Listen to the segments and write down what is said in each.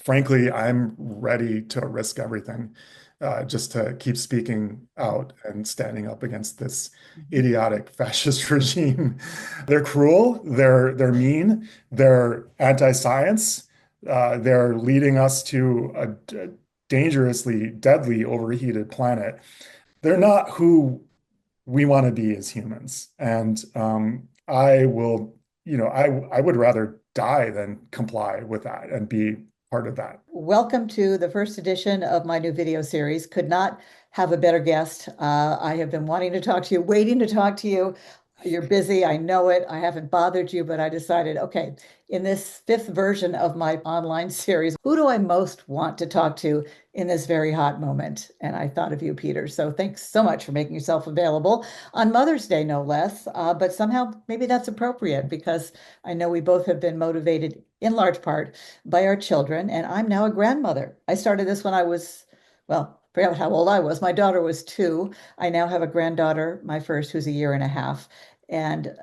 frankly, I'm ready to risk everything just to keep speaking out and standing up against this Mhm. idiotic fascist regime. They're cruel, they're mean, they're anti-science, they're leading us to a dangerously deadly overheated planet. They're not who we want to be as humans. And I will, I would rather die than comply with that and be part of that. Welcome to the first edition of my new video series. Could not have a better guest. I have been wanting to talk to you, waiting to talk to you. You're busy, I know it. I haven't bothered you, but I decided, okay, in this fifth version of my online series, who do I most want to talk to in this very hot moment? And I thought of you, Peter. So thanks so much for making yourself available on Mother's Day, no less. But somehow maybe that's appropriate because I know we both have been motivated in large part by our children. And I'm now a grandmother. I started this when I was, well, I forgot how old I was. My daughter was 2. I now have a granddaughter, my first, who's a year and a half. And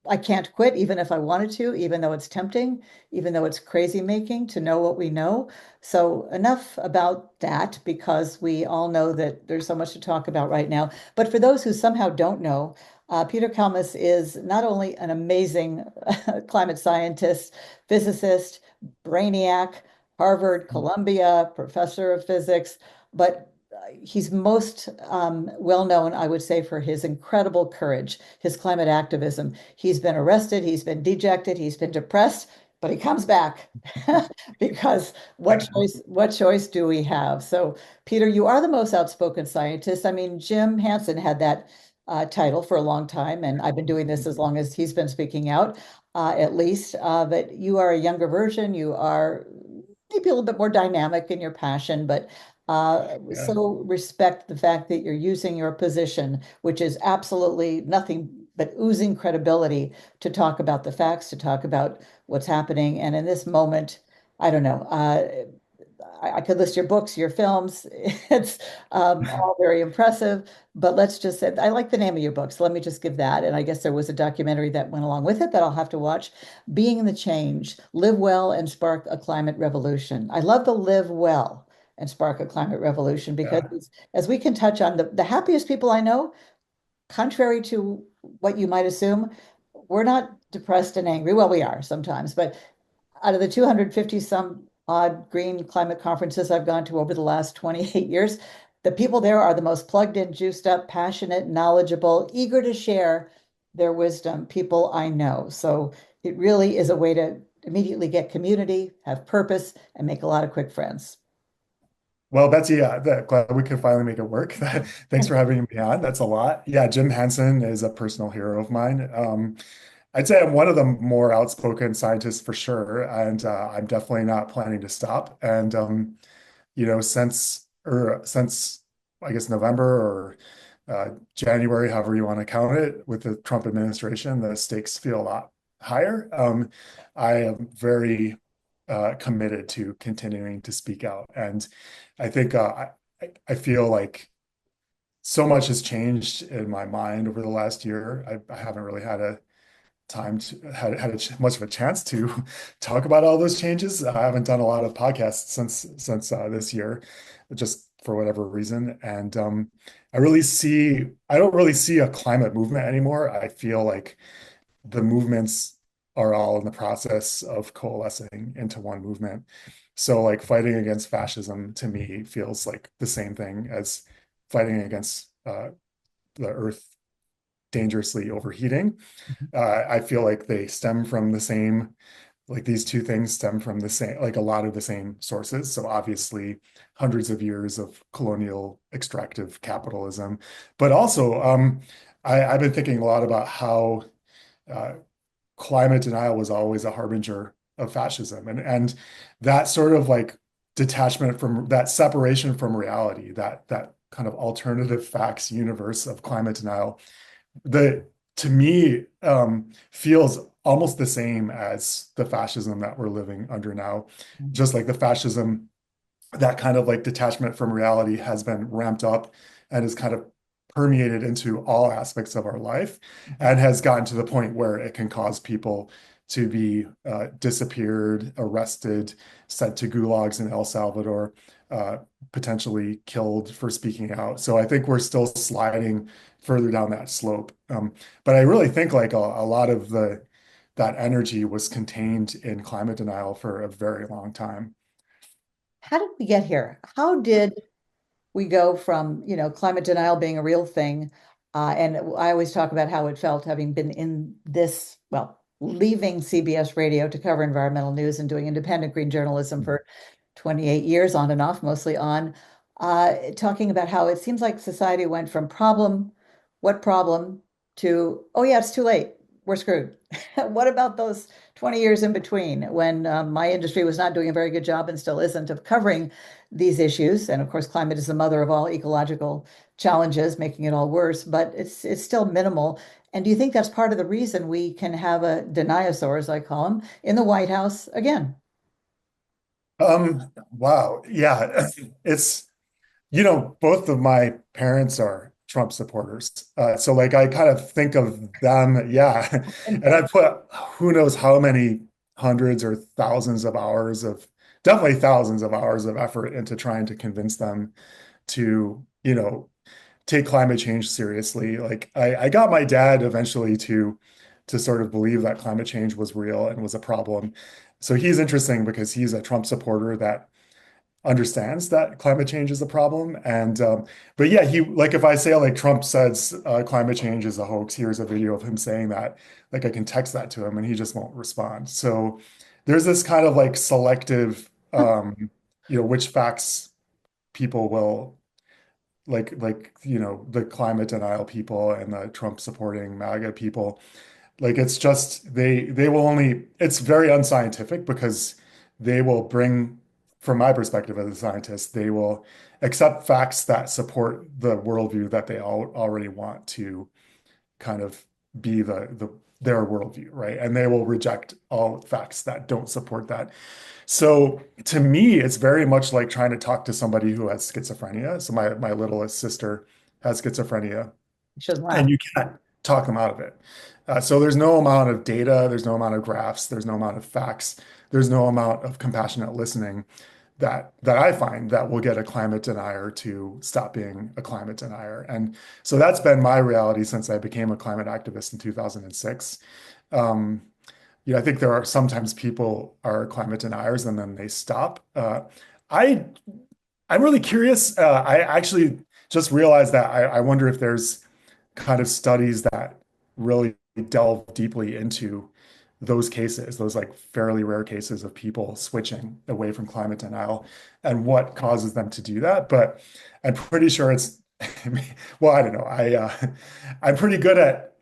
I can't quit even if I wanted to, even though it's tempting, even though it's crazy making to know what we know. So, enough about that because we all know that there's so much to talk about right now. But for those who somehow don't know, Peter Kalmus is not only an amazing climate scientist, physicist, brainiac, Harvard, Columbia, professor of physics, but he's most well known, I would say, for his incredible courage, his climate activism. He's been arrested, he's been dejected, he's been depressed, but he comes back because Yeah. what choice do we have? So, Peter, you are the most outspoken scientist. I mean, Jim Hansen had that title for a long time, and I've been doing this as long as he's been speaking out, at least. But you are a younger version. You are maybe a little bit more dynamic in your passion, but Yeah. so respect the fact that you're using your position, which is absolutely nothing but oozing credibility, to talk about the facts, to talk about what's happening. And in this moment, I don't know. I could list your books, your films. It's all very impressive. But let's just say, I like the name of your book. So let me just give that. And I guess there was a documentary that went along with it that I'll have to watch. Being the Change, Live Well and Spark a Climate Revolution. I love the live well and spark a climate revolution because Yeah. as we can touch on, the happiest people I know, contrary to what you might assume, we're not depressed and angry. Well, we are sometimes, but out of the 250 some odd green climate conferences I've gone to over the last 28 years, the people there are the most plugged in, juiced up, passionate, knowledgeable, eager to share their wisdom people I know. So it really is a way to immediately get community, have purpose, and make a lot of quick friends. Well, Betsy, glad we could finally make it work. Thanks for having me on. That's a lot. Yeah, Jim Hansen is a personal hero of mine. I'd say I'm one of the more outspoken scientists for sure, and I'm definitely not planning to stop. And since I guess November or January, however you want to count it, with the Trump administration, the stakes feel a lot higher. I am very committed to continuing to speak out, and I think I feel like so much has changed in my mind over the last year. I haven't really had a time to had much of a chance to talk about all those changes. I haven't done a lot of podcasts since this year, just for whatever reason. And I don't really see a climate movement anymore. I feel like the movements are all in the process of coalescing into one movement. So like fighting against fascism to me feels like the same thing as fighting against the earth dangerously overheating. I feel like they stem from the same, like these two things stem from the same, like a lot of the same sources. So obviously, hundreds of years of colonial extractive capitalism, but also I've been thinking a lot about how uh, climate denial was always a harbinger of fascism, and that sort of like detachment from that separation from reality, that kind of alternative facts universe of climate denial the to me feels almost the same as the fascism that we're living under now. Just like the fascism, that kind of like detachment from reality has been ramped up and is kind of permeated into all aspects of our life and has gotten to the point where it can cause people to be disappeared, arrested, sent to gulags in El Salvador, uh, potentially killed for speaking out. So I think we're still sliding further down that slope. But I really think like a lot of the that energy was contained in climate denial for a very long time. How did we get here? How did we go from, climate denial being a real thing? And I always talk about how it felt having been in this, well, leaving CBS radio to cover environmental news and doing independent green journalism for 28 years on and off, mostly on, talking about how it seems like society went from problem, what problem, to, oh yeah, it's too late. We're screwed. What about those 20 years in between when my industry was not doing a very good job and still isn't of covering these issues? And of course, climate is the mother of all ecological challenges, making it all worse, but it's still minimal. And do you think that's part of the reason we can have a dinosaur, as I call him, in the White House again? Wow. Yeah. It's, both of my parents are Trump supporters. So like I kind of think of them, yeah. And And I put who knows how many hundreds or thousands of hours of definitely thousands of hours of effort into trying to convince them to, take climate change seriously. Like I got my dad eventually to sort of believe that climate change was real and was a problem. So he's interesting because he's a Trump supporter that understands that climate change is a problem. And but yeah, he like if I say like Trump says climate change is a hoax, here's a video of him saying that, like I can text that to him and he just won't respond. So there's this kind of like selective which facts people will the climate denial people and the Trump supporting MAGA people. Like it's just they will only it's very unscientific because they will bring, from my perspective as a scientist, they will accept facts that support the worldview that they all already want to kind of be their worldview, right? And they will reject all facts that don't support that. So to me, it's very much like trying to talk to somebody who has schizophrenia. So my littlest sister has schizophrenia, shouldn't laugh. and you can't talk them out of it. So there's no amount of data, there's no amount of graphs, there's no amount of facts, there's no amount of compassionate listening that I find that will get a climate denier to stop being a climate denier. And so that's been my reality since I became a climate activist in 2006. Um, I think there are sometimes people are climate deniers and then they stop. I I'm really curious. I actually just realized that I wonder if there's kind of studies that really delve deeply into those cases, those like fairly rare cases of people switching away from climate denial and what causes them to do that. But I'm pretty sure it's, well, I don't know. I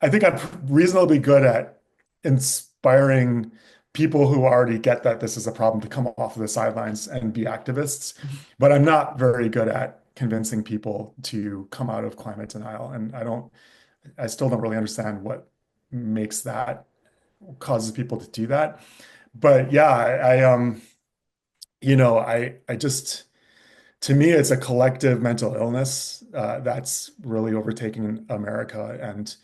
think I'm reasonably good at inspiring people who already get that this is a problem to come off of the sidelines and be activists. But I'm not very good at convincing people to come out of climate denial. And I still don't really understand what makes that causes people to do that. But yeah, I just, to me, it's a collective mental illness that's really overtaking America, and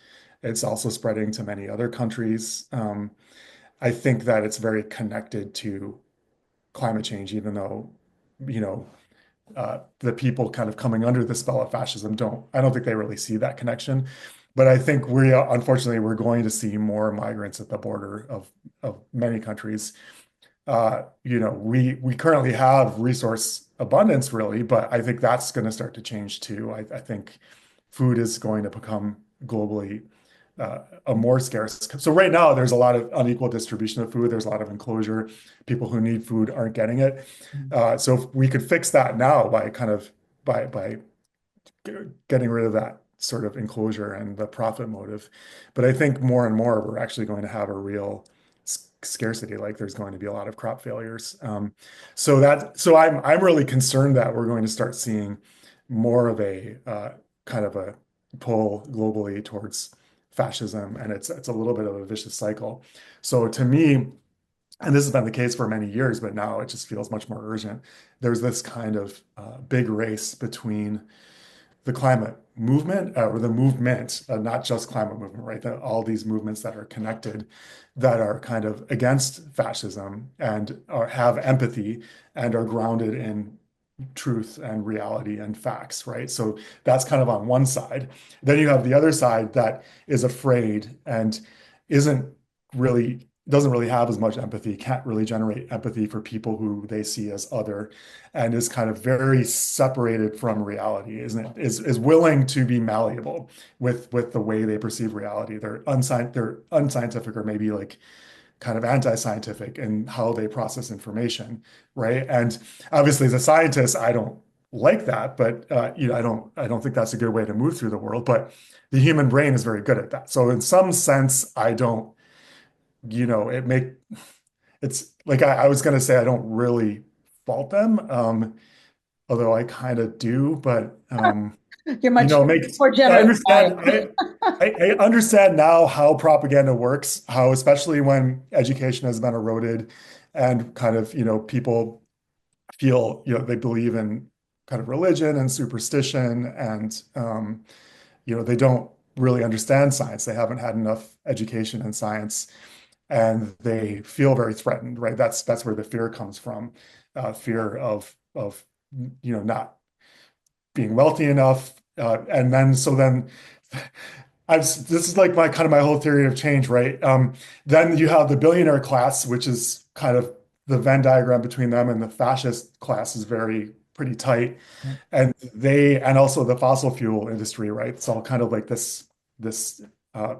it's also spreading to many other countries. I think that it's very connected to climate change, even though, you know, the people kind of coming under the spell of fascism I don't think they really see that connection. But I think unfortunately, we're going to see more migrants at the border of many countries. We currently have resource abundance, really, but I think that's going to start to change too. I think food is going to become globally a more scarce. So right now, there's a lot of unequal distribution of food. There's a lot of enclosure. People who need food aren't getting it. So if we could fix that now by kind of by getting rid of that sort of enclosure and the profit motive. But I think more and more we're actually going to have a real scarcity. Like there's going to be a lot of crop failures. So I'm really concerned that we're going to start seeing more of a kind of a pull globally towards fascism, and it's a little bit of a vicious cycle. So to me, and this has been the case for many years, but now it just feels much more urgent. There's this kind of big race between the climate movement or the movement, not just climate movement, right? All these movements that are connected that are kind of against fascism and have empathy and are grounded in truth and reality and facts, right? So that's kind of on one side. Then you have the other side that is afraid and isn't really doesn't really have as much empathy, can't really generate empathy for people who they see as other, and is kind of very separated from reality, isn't is willing to be malleable with the way they perceive reality. They're unscientific or maybe like kind of anti-scientific in how they process information, right? And obviously, as a scientist, I don't like that, but I don't think that's a good way to move through the world. But the human brain is very good at that. So in some sense, I don't, it make it's like I was going to say I don't really fault them, although I kind of do. But You're much it makes more I generous than understand. I am. I understand now how propaganda works, how especially when education has been eroded and kind of, people feel, they believe in kind of religion and superstition and, they don't really understand science. They haven't had enough education in science and they feel very threatened, right? That's where the fear comes from, fear of, not being wealthy enough. And then, so then this is like my kind of my whole theory of change, right? Then you have the billionaire class, which is kind of the Venn diagram between them and the fascist class is very pretty tight. And also the fossil fuel industry, right? It's all kind of like this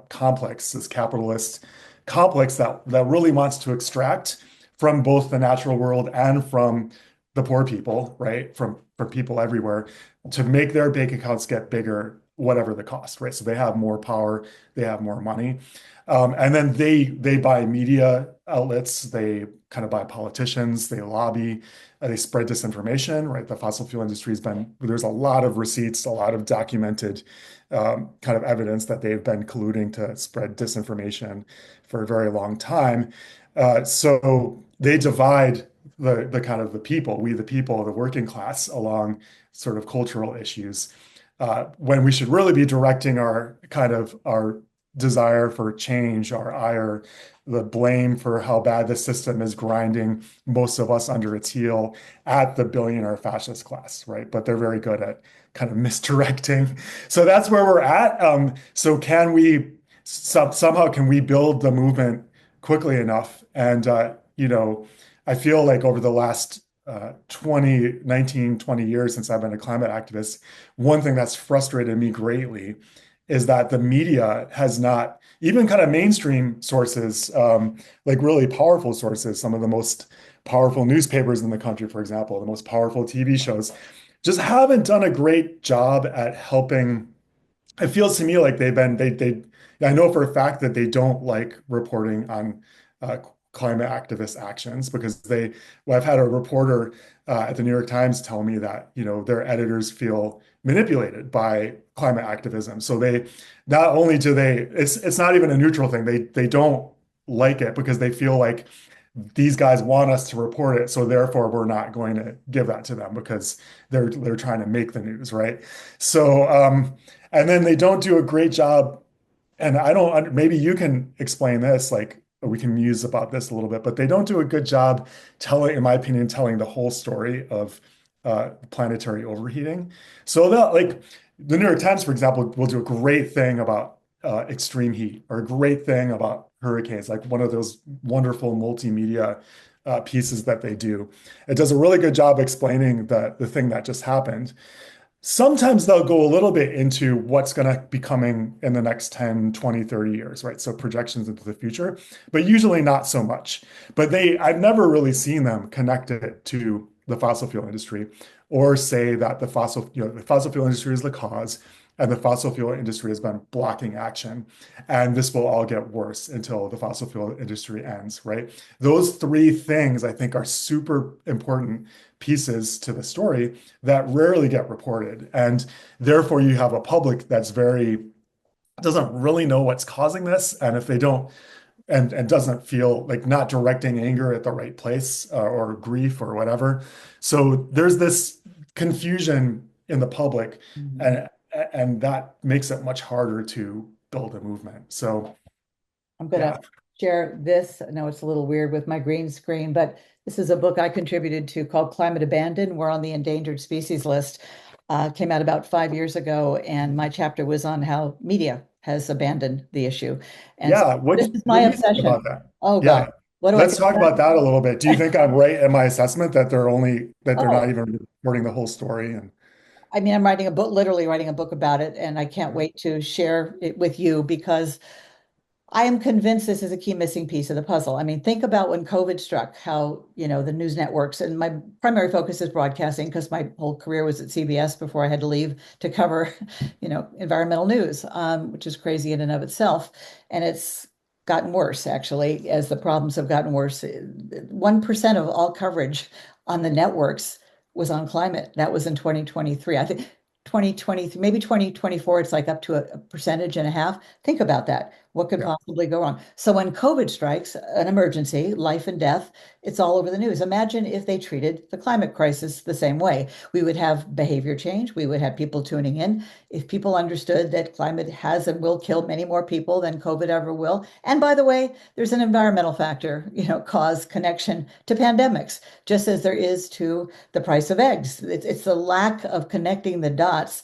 complex, this capitalist complex that really wants to extract from both the natural world and from the poor people, right? From people everywhere to make their bank accounts get bigger, whatever the cost, right? So they have more power, they have more money. And then they buy media outlets, they kind of buy politicians, they lobby, they spread disinformation, right? The fossil fuel industry there's a lot of receipts, a lot of documented kind of evidence that they've been colluding to spread disinformation for a very long time. So they divide the kind of the people, we the people, the working class, along sort of cultural issues, when we should really be directing our kind of our desire for change, our ire, the blame for how bad the system is grinding most of us under its heel at the billionaire fascist class, right? But they're very good at kind of misdirecting. So that's where we're at. So can we somehow can we build the movement quickly enough? And I feel like over the last 20 years since I've been a climate activist, one thing that's frustrated me greatly is that the media has not, even kind of mainstream sources, like really powerful sources, some of the most powerful newspapers in the country, for example, the most powerful TV shows, just haven't done a great job at helping. It feels to me like I know for a fact that they don't like reporting on uh, climate activist actions because well, I've had a reporter at the New York Times tell me that, their editors feel manipulated by climate activism. So they not only do they, it's not even a neutral thing. They don't like it because they feel like these guys want us to report it, so therefore we're not going to give that to them because they're trying to make the news, right? So and then they don't do a great job, and I don't, maybe you can explain this, like we can muse about this a little bit, but they don't do a good job telling, in my opinion, telling the whole story of planetary overheating. So that, like, the New York Times, for example, will do a great thing about extreme heat or a great thing about hurricanes, like one of those wonderful multimedia pieces that they do. It does a really good job explaining the thing that just happened. Sometimes they'll go a little bit into what's going to be coming in the next 10, 20, 30 years, right? So projections into the future, but usually not so much. But I've never really seen them connect it to the fossil fuel industry or say that the fossil fuel industry is the cause and the fossil fuel industry has been blocking action. And this will all get worse until the fossil fuel industry ends, right? Those three things I think are super important pieces to the story that rarely get reported. And therefore, you have a public that's doesn't really know what's causing this. And if they don't, and doesn't feel like not directing anger at the right place or grief or whatever. So there's this confusion in the public. Mhm. And and that makes it much harder to build a movement. So I'm going to yeah, share this. I know it's a little weird with my green screen, but this is a book I contributed to called Climate Abandon. We're on the endangered species list. Came out about 5 years ago, and my chapter was on how media has abandoned the issue. And so yeah. this is What my do you think obsession. about that? Oh God, Yeah, what do I let's think talk about about that a little bit. Do you think I'm right in my assessment that they're not Oh, even reporting the whole story? And I mean, I'm writing a book, literally writing a book about it, and I can't wait to share it with you because I am convinced this is a key missing piece of the puzzle. I mean, think about when COVID struck, how, the news networks, and my primary focus is broadcasting because my whole career was at CBS before I had to leave to cover, environmental news, which is crazy in and of itself. And it's gotten worse, actually, as the problems have gotten worse. 1% of all coverage on the networks was on climate. That was in 2023. I think 2023, maybe 2024, it's like up to a percentage and a half. Think about that. What could yeah, possibly go wrong? So when COVID strikes, an emergency, life and death, it's all over the news. Imagine if they treated the climate crisis the same way. We would have behavior change. We would have people tuning in. If people understood that climate has and will kill many more people than COVID ever will. And by the way, there's an environmental factor, cause connection to pandemics, just as there is to the price of eggs. It's the lack of connecting the dots.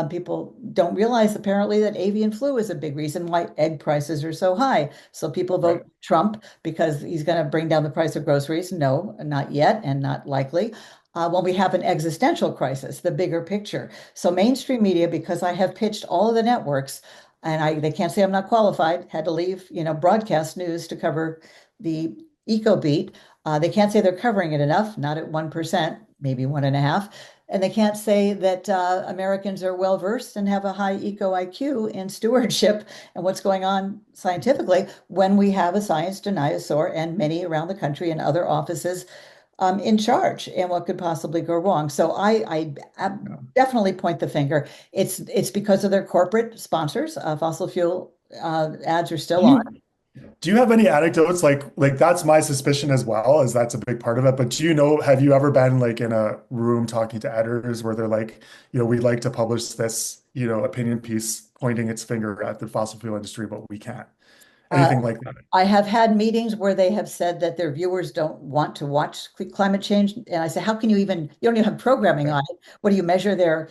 People don't realize apparently that avian flu is a big reason why egg prices are so high. So people right. vote Trump because he's going to bring down the price of groceries. No, not yet, and not likely. When we have an existential crisis, the bigger picture. So mainstream media, because I have pitched all of the networks, and they can't say I'm not qualified, had to leave, broadcast news to cover the eco beat. They can't say they're covering it enough, not at 1%, maybe 1.5%. And they can't say that Americans are well versed and have a high eco IQ in stewardship and what's going on scientifically when we have a science dinosaur and many around the country and other offices in charge and what could possibly go wrong. So I Yeah. definitely point the finger. It's because of their corporate sponsors. Fossil fuel ads are Do still on. you do you have any anecdotes like that's my suspicion as well, is that's a big part of it. But have you ever been like in a room talking to editors where they're like, we'd like to publish this, opinion piece pointing its finger at the fossil fuel industry, but we can't. Uh, Anything like that? I have had meetings where they have said that their viewers don't want to watch climate change. And I say, how can you don't even have programming Yeah. on it. What do you measure their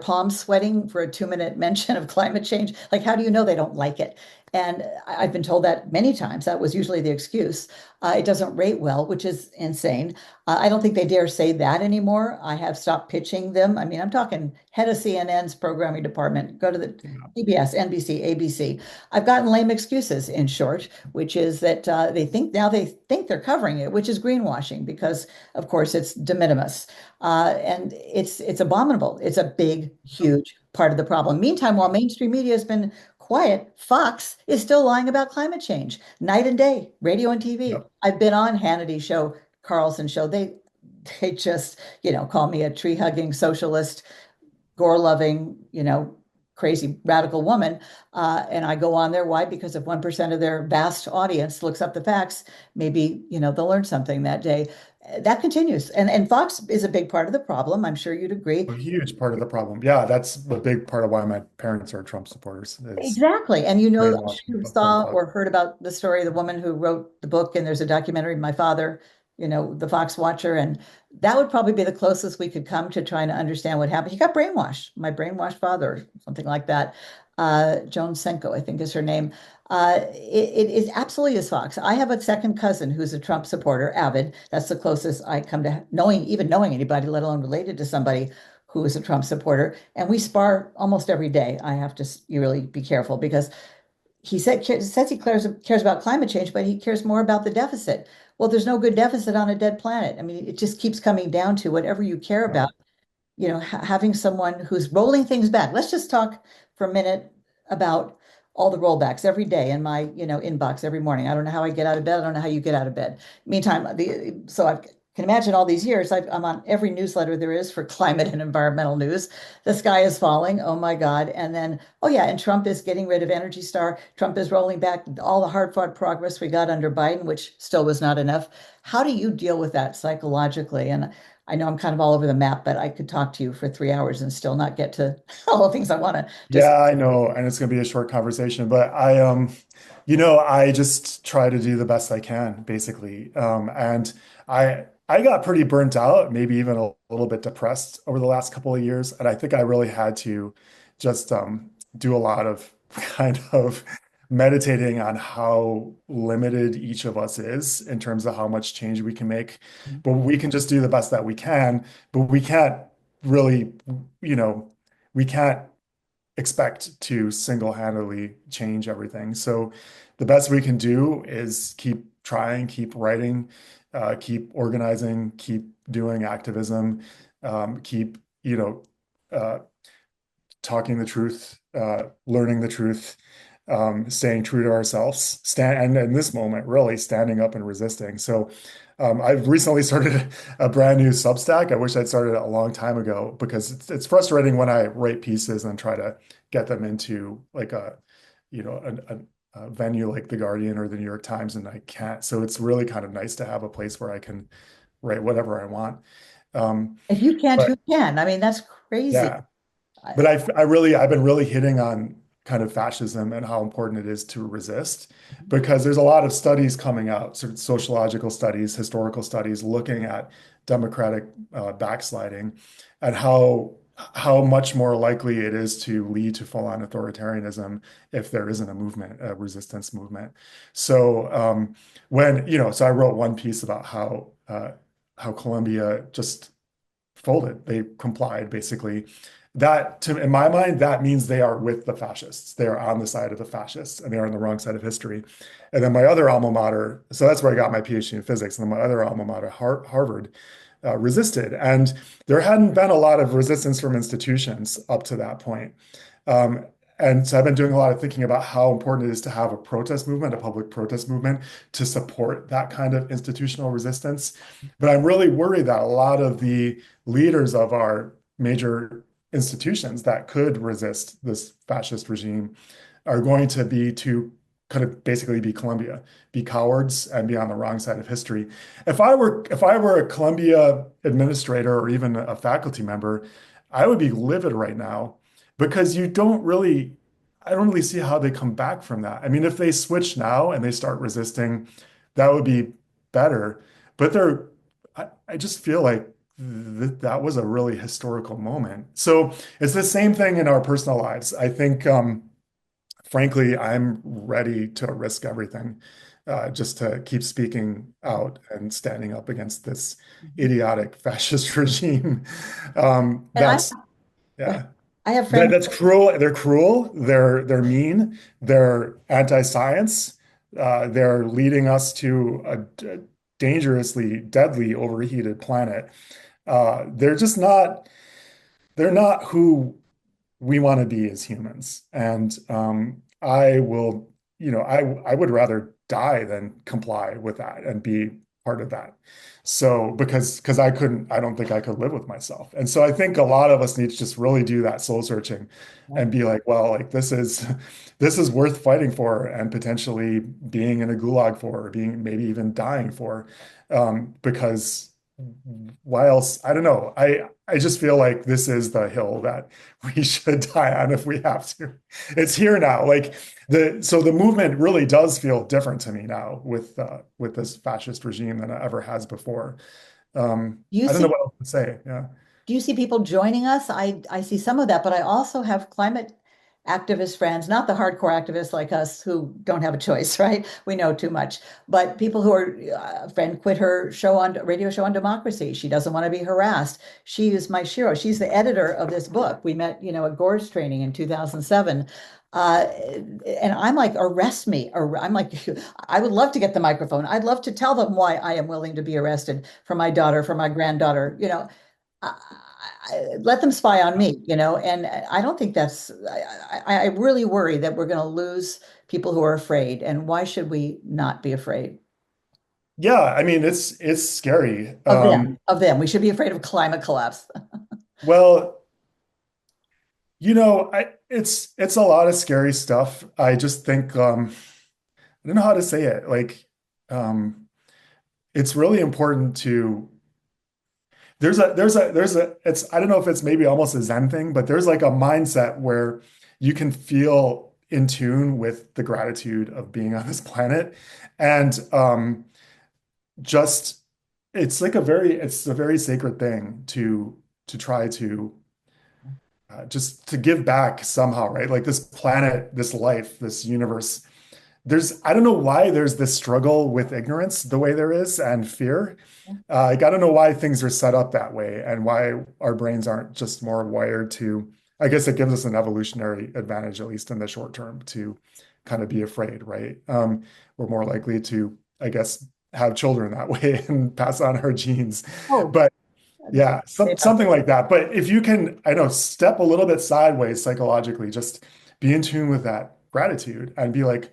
palms sweating for a 2-minute mention of climate change? Like, how do you know they don't like it? And I've been told that many times. That was usually the excuse. It doesn't rate well, which is insane. I don't think they dare say that anymore. I have stopped pitching them. I mean, I'm talking head of CNN's programming department, go to the Yeah. CBS, NBC, ABC. I've gotten lame excuses, in short, which is that they think they're covering it, which is greenwashing because, of course, it's de minimis, and it's abominable. It's a big, huge part of the problem. Meantime, while mainstream media has been quiet, Fox is still lying about climate change night and day, radio and TV. Yep. I've been on Hannity's show, Carlson show. They just call me a tree hugging socialist, gore loving, crazy radical woman. And I go on there. Why? Because if 1% of their vast audience looks up the facts, maybe, they'll learn something that day. That continues. And Fox is a big part of the problem. I'm sure you'd agree. A huge part of the problem. Yeah, that's a big part of why my parents are Trump supporters is Exactly. And I'm sure brainwashing you from saw Fox. or heard about the story of the woman who wrote the book, and there's a documentary, My Father, the Fox Watcher. And that would probably be the closest we could come to trying to understand what happened. He got brainwashed, my brainwashed father, something like that. Joan Senko, I think is her name. It is absolutely is Fox. I have a second cousin who's a Trump supporter, avid. That's the closest I come to even knowing anybody, let alone related to somebody who is a Trump supporter. And we spar almost every day. I have to you really be careful because says he cares about climate change, but he cares more about the deficit. Well, there's no good deficit on a dead planet. I mean, it just keeps coming down to whatever you care Yeah. about, having someone who's rolling things back. Let's just talk for a minute about all the rollbacks every day in my, inbox every morning. I don't know how I get out of bed. I don't know how you get out of bed. Meantime, so I can imagine all these years, I'm on every newsletter there is for climate and environmental news. The sky is falling. Oh my God. And then, oh yeah, and Trump is getting rid of Energy Star. Trump is rolling back all the hard fought progress we got under Biden, which still was not enough. How do you deal with that psychologically? And I know I'm kind of all over the map, but I could talk to you for 3 hours and still not get to all the things I want to just. Yeah, I know, and it's gonna be a short conversation, but I just try to do the best I can, basically. And I got pretty burnt out, maybe even a little bit depressed over the last couple of years, and I think I really had to just do a lot of kind of meditating on how limited each of us is in terms of how much change we can make. But we can just do the best that we can, but we can't really, you know, we can't expect to single-handedly change everything. So the best we can do is keep trying, keep writing, keep organizing, keep doing activism, keep, uh, talking the truth, learning the truth, staying true to ourselves, and in this moment, really standing up and resisting. So I've recently started a brand new Substack. I wish I'd started it a long time ago because it's frustrating when I write pieces and try to get them into like you know, a venue like The Guardian or the New York Times, and I can't. So it's really kind of nice to have a place where I can write whatever I want. If you can't, But who can? I mean, that's crazy. yeah. I, But I've been really hitting on kind of fascism and how important it is to resist because there's a lot of studies coming out, sort of sociological studies, historical studies, looking at democratic backsliding and how much more likely it is to lead to full-on authoritarianism if there isn't a movement, a resistance movement. So so I wrote one piece about how Colombia just folded. They complied basically. In my mind, that means they are with the fascists. They are on the side of the fascists and they are on the wrong side of history. And then my other alma mater, so that's where I got my PhD in physics. And then my other alma mater, Harvard, resisted. And there hadn't been a lot of resistance from institutions up to that point. Um, and so I've been doing a lot of thinking about how important it is to have a protest movement, a public protest movement to support that kind of institutional resistance. But I'm really worried that a lot of the leaders of our major institutions that could resist this fascist regime are going to be to kind of basically be Columbia, be cowards and be on the wrong side of history. If I were a Columbia administrator or even a faculty member, I would be livid right now because I don't really see how they come back from that. I mean, if they switch now and they start resisting, that would be better. But I just feel like that was a really historical moment. So it's the same thing in our personal lives. I think, frankly, I'm ready to risk everything, just to keep speaking out and standing up against this idiotic fascist regime. and That's yeah. I have friends. That's cruel. They're cruel. They're mean. They're anti-science. They're leading us to a dangerously deadly overheated planet. They're just not. They're not who we want to be as humans. And I will, I would rather die than comply with that and be part of that. So because I don't think I could live with myself. And so I think a lot of us need to just really do that soul searching and be like, well, like this is worth fighting for and potentially being in a gulag for, or being maybe even dying for. Because why else? I don't know. I just feel like this is the hill that we should die on if we have to. It's here now. Like the movement really does feel different to me now with this fascist regime than it ever has before. Do you I don't know see what else to say. Yeah. Do you see people joining us? I see some of that, but I also have climate activist friends, not the hardcore activists like us who don't have a choice, right? We know too much, but people who are, a friend quit her show on radio show on democracy. She doesn't want to be harassed. She is my shiro. She's the editor of this book. We met, at Gore's training in 2007. Uh, and I'm like, arrest me. Or I'm like, I would love to get the microphone. I'd love to tell them why I am willing to be arrested for my daughter, for my granddaughter. I, let them spy on me, and I don't think I really worry that we're going to lose people who are afraid. And why should we not be afraid Yeah, I mean it's scary. of them? Of them. We should be afraid of climate collapse. Well, it's a lot of scary stuff. I just think I don't know how to say it. Like um it's really important to it's I don't know if it's maybe almost a Zen thing, but there's like a mindset where you can feel in tune with the gratitude of being on this planet. And just it's a very sacred thing to try to just to give back somehow, right? Like this planet, this life, this universe. I don't know why there's this struggle with ignorance the way there is and fear. Like, I don't know why things are set up that way and why our brains aren't just more wired to, I guess it gives us an evolutionary advantage, at least in the short term, to kind of be afraid, right? We're more likely to, I guess, have children that way and pass on our genes. Oh, But that's what yeah, I say about something like that. But if you can, I know, step a little bit sideways psychologically, just be in tune with that gratitude and be like,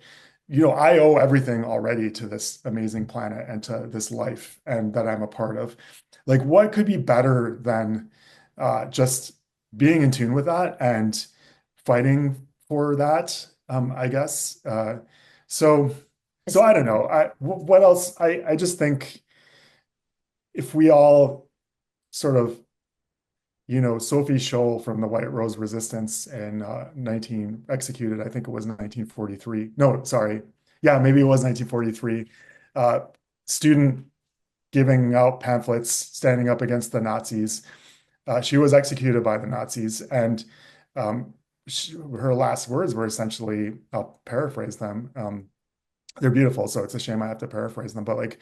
I owe everything already to this amazing planet and to this life and that I'm a part of. Like, what could be better than just being in tune with that and fighting for that, I guess. So, so this. I don't know. What else? I just think if we all sort of Sophie Scholl from the White Rose Resistance in 19 executed, I think it was 1943. No, sorry. Yeah, maybe it was 1943. Uh, Student giving out pamphlets, standing up against the Nazis. She was executed by the Nazis, and her last words were essentially, I'll paraphrase them. They're beautiful, so it's a shame I have to paraphrase them, but like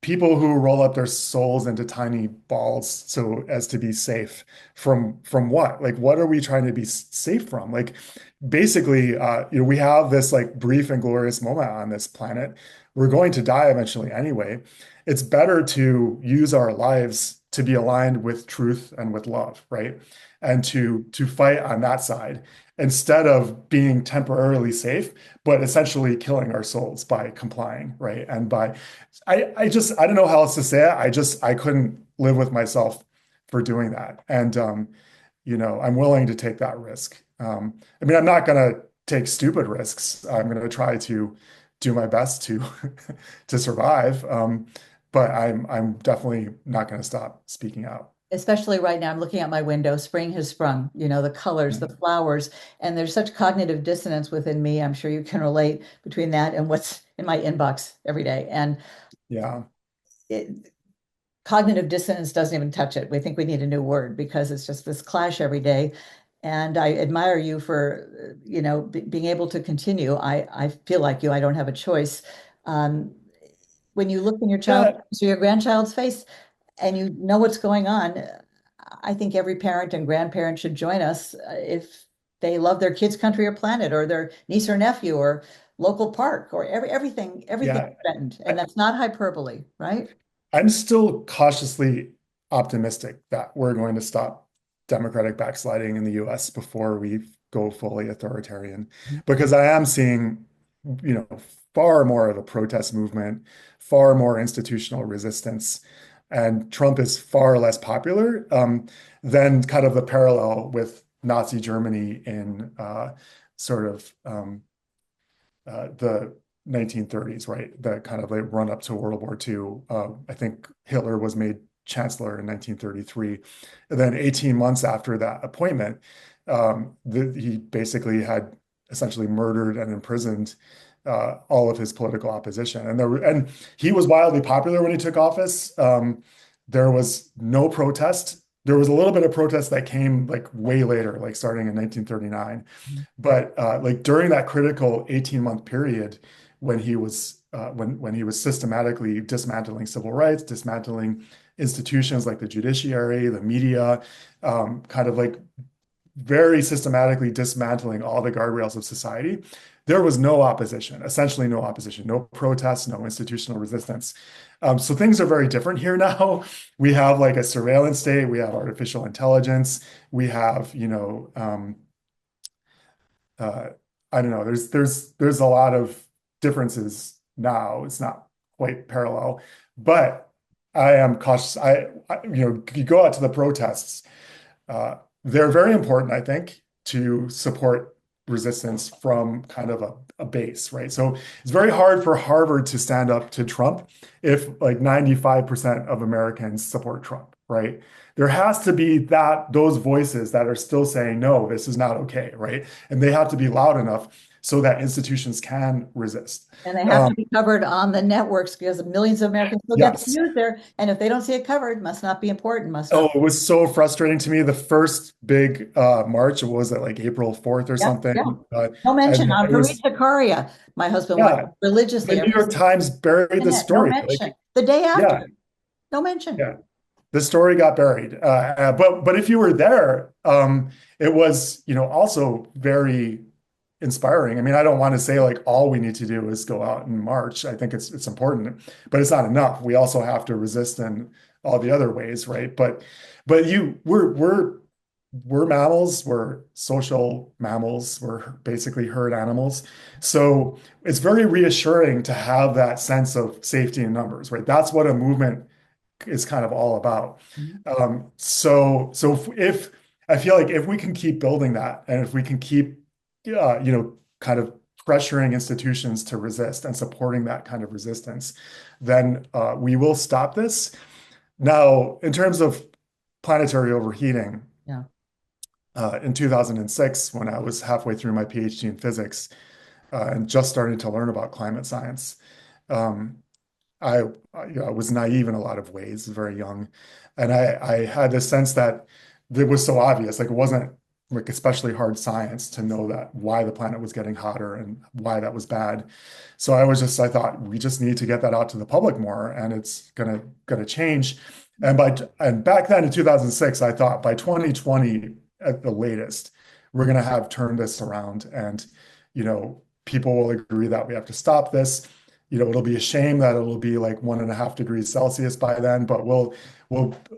people who roll up their souls into tiny balls so as to be safe from what? Like what are we trying to be safe from? Like basically we have this like brief and glorious moment on this planet. We're going to die eventually anyway. It's better to use our lives to be aligned with truth and with love, right? And to fight on that side instead of being temporarily safe, but essentially killing our souls by complying, right? And by I don't know how else to say it. I couldn't live with myself for doing that. And I'm willing to take that risk. I mean, I'm not gonna take stupid risks. I'm gonna try to do my best to to survive. But I'm definitely not gonna stop speaking out. Especially right now, I'm looking out my window. Spring has sprung, the colors, the Yeah. flowers, and there's such cognitive dissonance within me. I'm sure you can relate between that and what's in my inbox every day. And Yeah. it, cognitive dissonance doesn't even touch it. We think we need a new word because it's just this clash every day. And I admire you for, being able to continue. I feel like you, I don't have a choice. Um, when you look in your child, Yeah. so your grandchild's face, and you know what's going on, I think every parent and grandparent should join us if they love their kid's country or planet or their niece or nephew or local park or everything Yeah. threatened. And I, that's not hyperbole, right? I'm still cautiously optimistic that we're going to stop democratic backsliding in the US before we go fully authoritarian, because I am seeing, you know, far more of a protest movement, far more institutional resistance, and Trump is far less popular than kind of the parallel with Nazi Germany in sort of the 1930s, right? The kind of like run up to World War II. I think Hitler was made chancellor in 1933. And then 18 months after that appointment, he basically had essentially murdered and imprisoned all of his political opposition. And he was wildly popular when he took office. There was no protest. There was a little bit of protest that came like way later, like starting in 1939. But like during that critical 18-month period when he was systematically dismantling civil rights, dismantling institutions like the judiciary, the media, kind of like very systematically dismantling all the guardrails of society, there was no opposition, essentially no opposition, no protests, no institutional resistance. So things are very different here now. We have like a surveillance state, we have artificial intelligence, we have, uh, I don't know. There's a lot of differences now. It's not quite parallel, but I am cautious. You go out to the protests. They're very important, I think, to support resistance from kind of a base, right? So it's very hard for Harvard to stand up to Trump if like 95% of Americans support Trump, right? There has to be those voices that are still saying, no, this is not okay, right? And they have to be loud enough so that institutions can resist. And they have to Um, be covered on the networks because millions of Americans still get the yes. news there. And if they don't see it covered, must not be important, must Oh, not. it was so frustrating to me. The first big march, was it like April 4th or Yeah, yeah. something? No mention And on it was, Parisa Karia. My husband watched yeah, religiously the New every York Times buried the minute. No story. mention. Like, The day after, yeah, no mention. yeah. The story got buried. But if you were there, it was, also very inspiring. I mean, I don't want to say like all we need to do is go out and march. I think it's important, but it's not enough. We also have to resist in all the other ways, right? But we're mammals, we're social mammals, we're basically herd animals. So it's very reassuring to have that sense of safety in numbers, right? That's what a movement is kind of all about. Mhm. So if I feel like if we can keep building that, and if we can keep, kind of pressuring institutions to resist and supporting that kind of resistance, then we will stop this. Now, in terms of planetary overheating, Yeah. in 2006, when I was halfway through my PhD in physics and just starting to learn about climate science, um, I, I was naive in a lot of ways, very young, and I had this sense that it was so obvious, like it wasn't like especially hard science to know that why the planet was getting hotter and why that was bad. So I thought we just need to get that out to the public more, and it's gonna change. And back then in 2006, I thought by 2020 at the latest, we're gonna have turned this around, and people will agree that we have to stop this. It'll be a shame that it'll be like 1.5 degrees Celsius by then, but we'll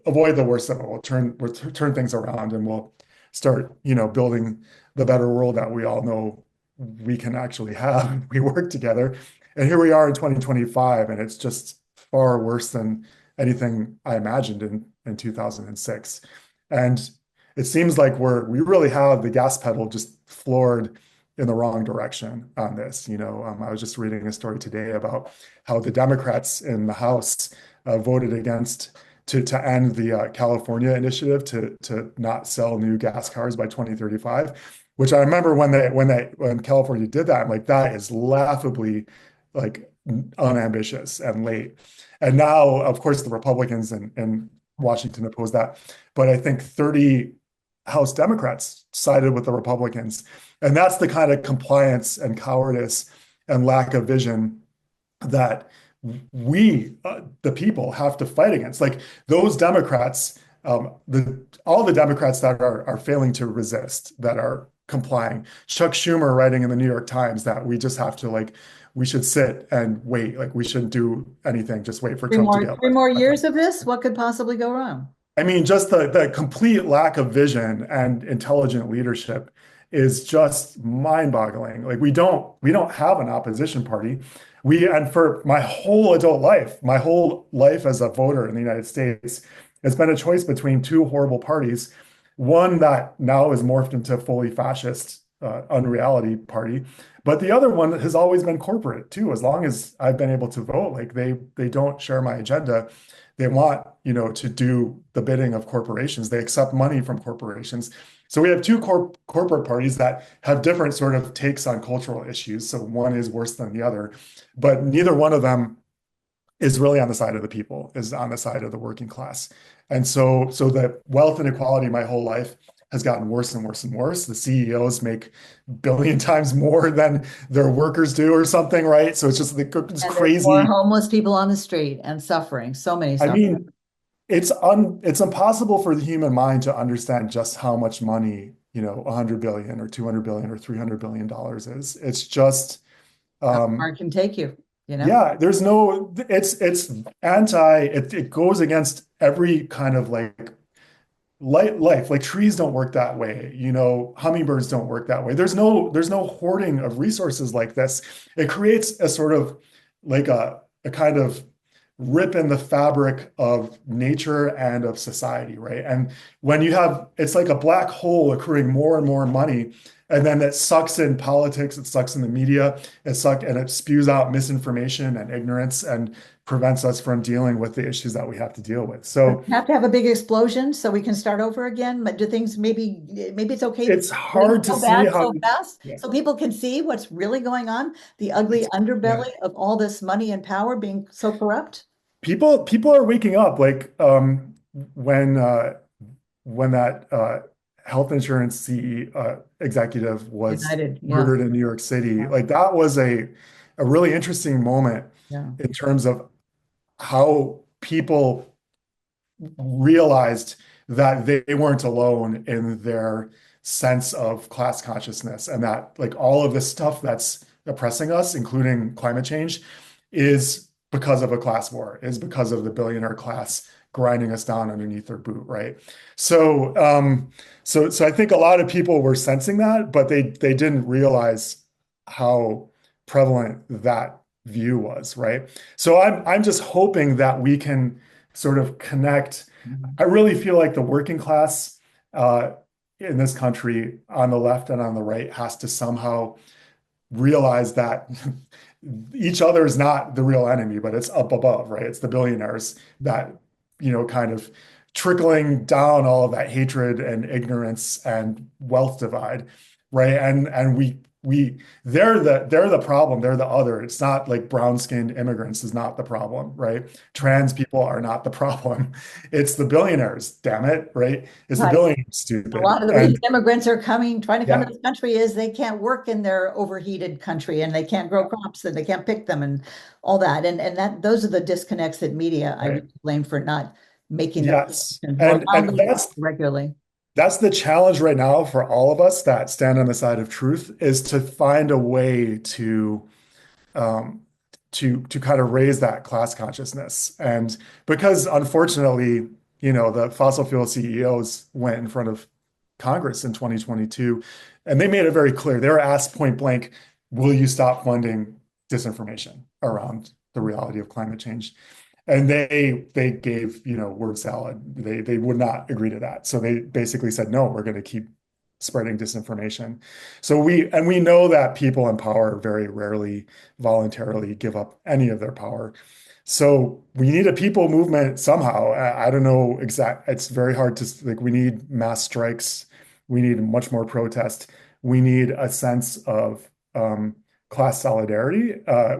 avoid the worst of it. We'll turn things around, and we'll start, building the better world that we all know we can actually have. We work together. And here we are in 2025, and it's just far worse than anything I imagined in 2006. And it seems like we really have the gas pedal just floored in the wrong direction on this. I was just reading a story today about how the Democrats in the House voted against to end the California initiative to not sell new gas cars by 2035. Which I remember when California did that, I'm like, that is laughably like unambitious and late. And now, of course, the Republicans in Washington opposed that, but I think 30 House Democrats sided with the Republicans. And that's the kind of compliance and cowardice and lack of vision that we, the people, have to fight against. Like those Democrats, all the Democrats that are failing to resist, that are complying. Chuck Schumer writing in the New York Times that we just have to we should sit and wait. Like we shouldn't do anything, just wait for Three Trump to more, get three more elected. years of this? What could possibly go wrong? I mean, just the complete lack of vision and intelligent leadership is just mind-boggling. Like we don't have an opposition party. And for my whole adult life, my whole life as a voter in the United States, it's been a choice between two horrible parties. One that now is morphed into a fully fascist, unreality party, but the other one has always been corporate too. As long as I've been able to vote, like they don't share my agenda. They want, to do the bidding of corporations. They accept money from corporations. So we have two corporate parties that have different sort of takes on cultural issues. So one is worse than the other, but neither one of them is really on the side of the people, is on the side of the working class. And so the wealth inequality my whole life has gotten worse and worse and worse. The CEOs make billion times more than their workers do or something, right? So it's just it's And there's more crazy. homeless people on the street and suffering, so many I suffering. mean, it's impossible for the human mind to understand just how much money, 100 billion or 200 billion or 300 billion dollars is. It's just How um far it can take you, you know? yeah, there's no it's it goes against every kind of like life. Like trees don't work that way, hummingbirds don't work that way. There's no hoarding of resources like this. It creates a sort of like a kind of rip in the fabric of nature and of society, right? And when you have, it's like a black hole accruing more and more money, and then it sucks in politics, it sucks in the media, and it spews out misinformation and ignorance and prevents us from dealing with the issues that we have to deal with. But So we have to have a big explosion so we can start over again. But do things maybe it's okay that it's things hard to go see bad how, so fast yeah, so people can see what's really going on, the ugly yeah. underbelly of all this money and power being so corrupt? People are waking up like when when that health insurance executive was United, yeah, murdered in New York City, yeah, like that was a really interesting moment yeah. in terms of how people realized that they weren't alone in their sense of class consciousness, and that like all of this stuff that's oppressing us, including climate change, is because of a class war, is because of the billionaire class grinding us down underneath their boot, right? So, so I think a lot of people were sensing that, but they didn't realize how prevalent that view was, right? So I'm just hoping that we can sort of connect. Mhm. I really feel like the working class uh, in this country on the left and on the right has to somehow realize that each other is not the real enemy, but it's up above, right? It's the billionaires that, kind of trickling down all of that hatred and ignorance and wealth divide, right? And we they're the problem, they're the other. It's not like brown-skinned immigrants is not the problem, right? Trans people are not the problem. It's the billionaires, damn it, right? It's the Right. billionaires A stupid. lot of the reason And immigrants are trying to come to yeah, this country is they can't work in their overheated country and they can't grow crops and they can't pick them and all that. And that those are the disconnects that media I right. really blame for not making those Yes. connections more And loudly, regularly. that's the challenge right now for all of us that stand on the side of truth is to find a way um, to kind of raise that class consciousness. And because unfortunately, the fossil fuel CEOs went in front of Congress in 2022, and they made it very clear. They were asked point blank, "Will you stop funding disinformation around the reality of climate change?" And they gave, word salad. They would not agree to that. So they basically said, no, we're going to keep spreading disinformation. So we know that people in power very rarely voluntarily give up any of their power. So we need a people movement somehow. I don't know exact. It's very hard to like. We need mass strikes. We need much more protest. We need a sense of class solidarity,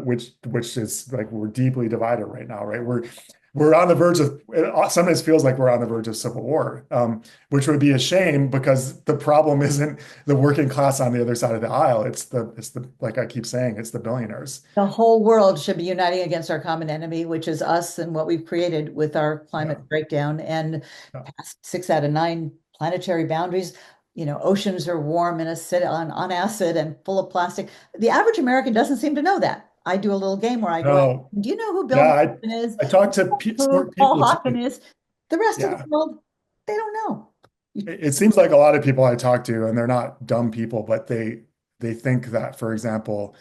which is like we're deeply divided right now, right? We're on the verge of. It sometimes feels like we're on the verge of civil war, which would be a shame because the problem isn't the working class on the other side of the aisle. It's the like I keep saying, it's the billionaires. The whole world should be uniting against our common enemy, which is us and what we've created with our Yeah, climate breakdown and yeah. past 6 out of 9 planetary boundaries. Oceans are warm and acidic on acid and full of plastic. The average American doesn't seem to know that. I do a little game where I go, No, do you know who yeah. Bill Clinton is? I talk to Who smart Paul people Hawken too. is? The rest of the Yeah, world, they don't know. it seems like a lot of people I talk to, and they're not dumb people, but they think that, for example,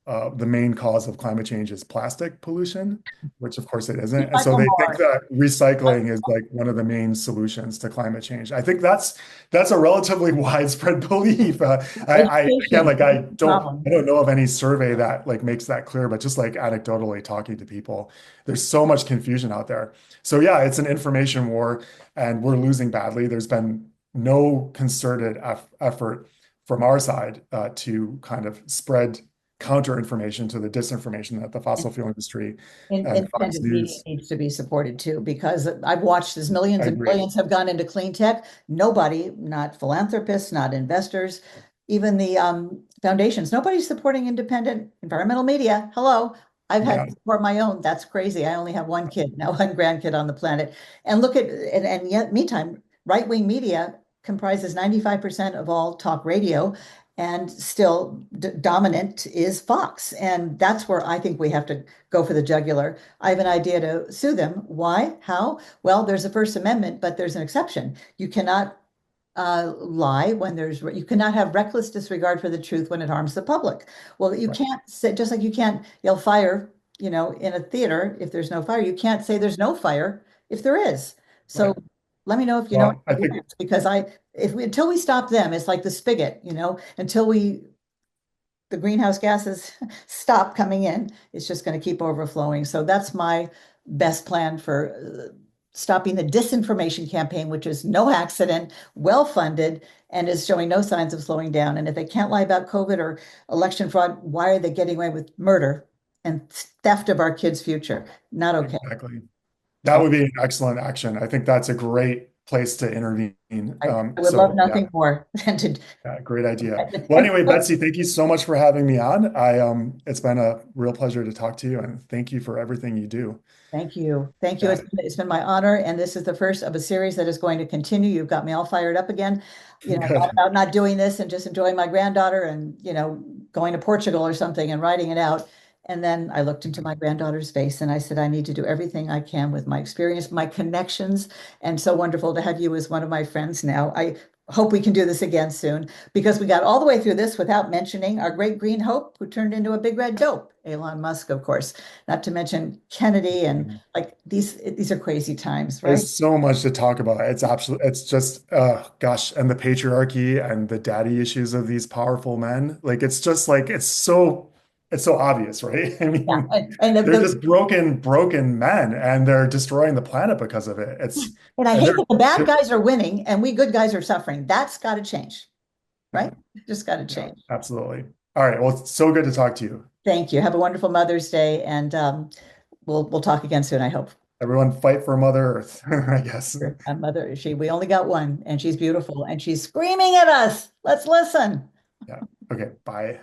the main cause of climate change is plastic pollution, which of course it isn't. And so Recycle they think more. that recycling is like one of the main solutions to climate change. I think that's a relatively widespread belief. I again, Education like is the I problem. don't know of any survey that like makes that clear, but just like anecdotally talking to people, there's so much confusion out there. So yeah, it's an information war, and we're losing badly. There's been no concerted effort from our side to kind of spread counter information to the disinformation that the fossil fuel industry and Fox Independent media News. needs to be supported too, because I've watched as millions I and agree. billions have gone into clean tech. Nobody, not philanthropists, not investors, even the foundations, nobody's supporting independent environmental media. Hello. I've had Yeah, to support my own. That's crazy. I only have one kid, now one grandkid on the planet. And look at, and yet, meantime, right-wing media comprises 95% of all talk radio, and still dominant is Fox. And that's where I think we have to go for the jugular. I have an idea to sue them. Why? How? Well, there's a First Amendment, but there's an exception. You cannot lie when you cannot have reckless disregard for the truth when it harms the public. Well, you right. can't say, just like you can't yell fire in a theater, if there's no fire, you can't say there's no fire if there is. So Right. let me know if you know Well, I any think grants, because if we, until we stop them, it's like the spigot, until the greenhouse gases stop coming in, it's just going to keep overflowing. So that's my best plan for stopping the disinformation campaign, which is no accident, well funded, and is showing no signs of slowing down. And if they can't lie about COVID or election fraud, why are they getting away with murder and theft of our kids' future? Not okay. exactly. That So would be an excellent action. I think that's a great place to intervene. I would love So yeah, nothing more than to. yeah, great idea. Well, And anyway, Betsy, thank you so much for having me on. It's been a real pleasure to talk to you, and thank you for everything you do. thank you. Thank you. Yeah, It's been my honor. And this is the first of a series that is going to continue. You've got me all fired up again. Thought good. about not doing this and just enjoying my granddaughter and, going to Portugal or something and writing it out. And then I looked into my granddaughter's face and I said, I need to do everything I can with my experience, my connections. And so wonderful to have you as one of my friends now. I hope we can do this again soon because we got all the way through this without mentioning our great green hope who turned into a big red dope, Elon Musk, of course, not to mention Kennedy and like these are crazy times, right? There's so much to talk about. It's absolutely, it's just, gosh, and the patriarchy and the daddy issues of these powerful men. Like, it's just like, it's so obvious, right? I Yeah. mean, And they're just broken men and they're destroying the planet because of it. I And hate they're, that the bad they're guys are winning and we good guys are suffering. That's got to change, yeah, right? Just got to yeah, change. absolutely. All right. Well, it's so good to talk to you. Thank you. Have a wonderful Mother's Day, and we'll talk again soon, I hope. Everyone fight for Mother Earth, I guess. We only got one, and she's beautiful, and she's screaming at us. Let's listen. Yeah. Okay. Bye.